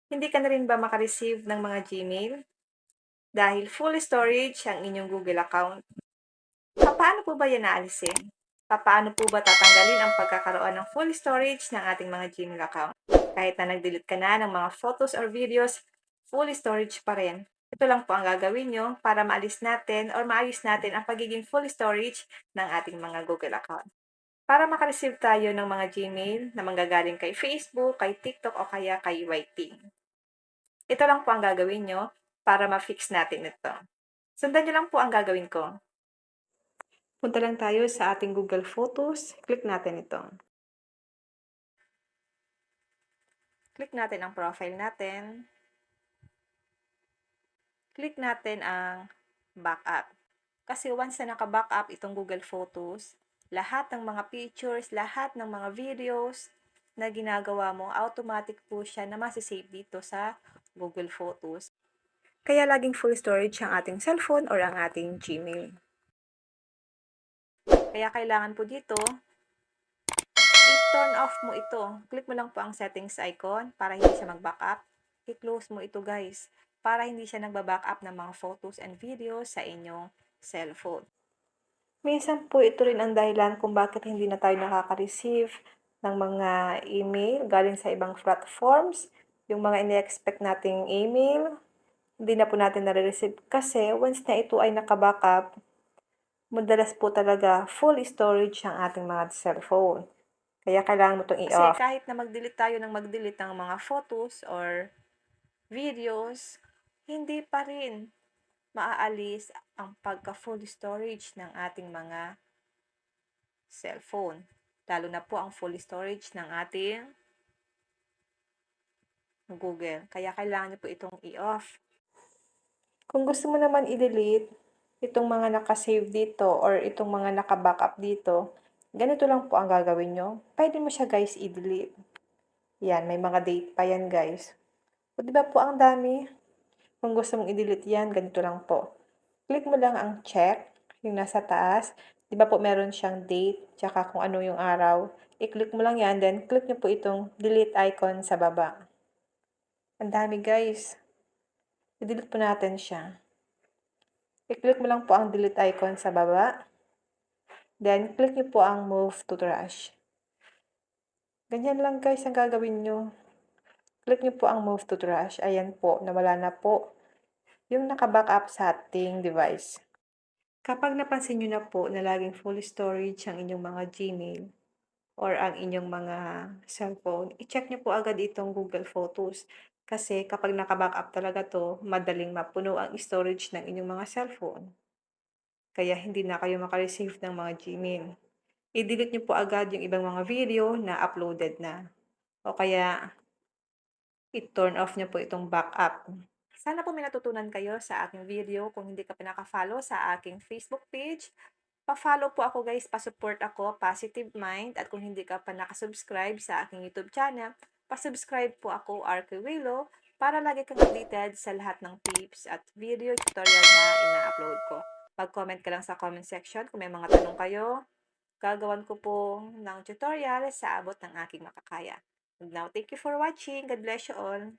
Hindi ka na rin ba makareceive ng mga Gmail? Dahil full storage ang inyong Google account. Paano po ba yan naalisin? Paano po ba tatanggalin ang pagkakaroon ng full storage ng ating mga Gmail account? Kahit na nag-delete ka na ng mga photos or videos, full storage pa rin. Ito lang po ang gagawin nyo para maalis natin or maayos natin ang pagiging full storage ng ating mga Google account. Para makareceive tayo ng mga Gmail na manggagaling kay Facebook, kay TikTok o kaya kay YT. Ito lang po ang gagawin nyo para ma-fix natin ito. Sundan nyo lang po ang gagawin ko. Punta lang tayo sa ating Google Photos. Click natin ito. Click natin ang profile natin. Click natin ang backup. Kasi once na naka-backup itong Google Photos, lahat ng mga pictures, lahat ng mga videos na ginagawa mo, automatic po siya na masisave dito sa Google Photos. Kaya laging full storage ang ating cellphone or ang ating Gmail. Kaya kailangan po dito, i-turn off mo ito. Click mo lang po ang settings icon para hindi siya mag-backup. I-close mo ito guys, para hindi siya nagba-backup ng mga photos and videos sa inyong cellphone. Minsan po ito rin ang dahilan kung bakit hindi na tayo nakaka-receive ng mga email galing sa ibang platforms. Yung mga ini-expect nating email, hindi na po natin nare-receive kasi once na ito ay naka-backup, madalas po talaga full storage ang ating mga cellphone. Kaya kailangan mo itong i-off. Kasi kahit na mag-delete tayo ng mag-delete ng mga photos or videos, hindi pa rin maaalis ang pagka-full storage ng ating mga cellphone. Lalo na po ang full storage ng ating Google. Kaya kailangan nyo po itong i-off. Kung gusto mo naman i-delete itong mga nakasave dito or itong mga naka-backup dito, ganito lang po ang gagawin nyo. Pwede mo siya guys i-delete. Yan, may mga date pa yan guys. O diba po ang dami? Kung gusto mong i-delete yan, ganito lang po. Click mo lang ang check, yung nasa taas. Diba po meron siyang date, tsaka kung ano yung araw. I-click mo lang yan, then click nyo po itong delete icon sa baba. Ang dami guys. I-delete po natin siya. I-click mo lang po ang delete icon sa baba. Then, click nyo po ang move to trash. Ganyan lang guys ang gagawin nyo. Click nyo po ang move to trash. Ayan po, nawala na po yung naka-backup sa ating device. Kapag napansin nyo na po na laging full storage ang inyong mga Gmail or ang inyong mga cellphone, i-check nyo po agad itong Google Photos. Kasi kapag naka-backup talaga to, madaling mapuno ang storage ng inyong mga cellphone. Kaya hindi na kayo makareceive ng mga Gmail. I-delete nyo po agad yung ibang mga video na uploaded na. O kaya, i-turn off nyo po itong backup. Sana po may natutunan kayo sa aking video. Kung hindi ka pa naka-follow sa aking Facebook page, pa-follow po ako guys, pa-support ako, Positive Mind. At kung hindi ka pa nakasubscribe sa aking YouTube channel, pa-subscribe po ako, Arke Willow, para lagi kang updated sa lahat ng tips at video tutorial na ina-upload ko. Mag-comment ka lang sa comment section kung may mga tanong kayo. Gagawan ko po ng tutorial sa abot ng aking makakaya. And now, thank you for watching. God bless you all.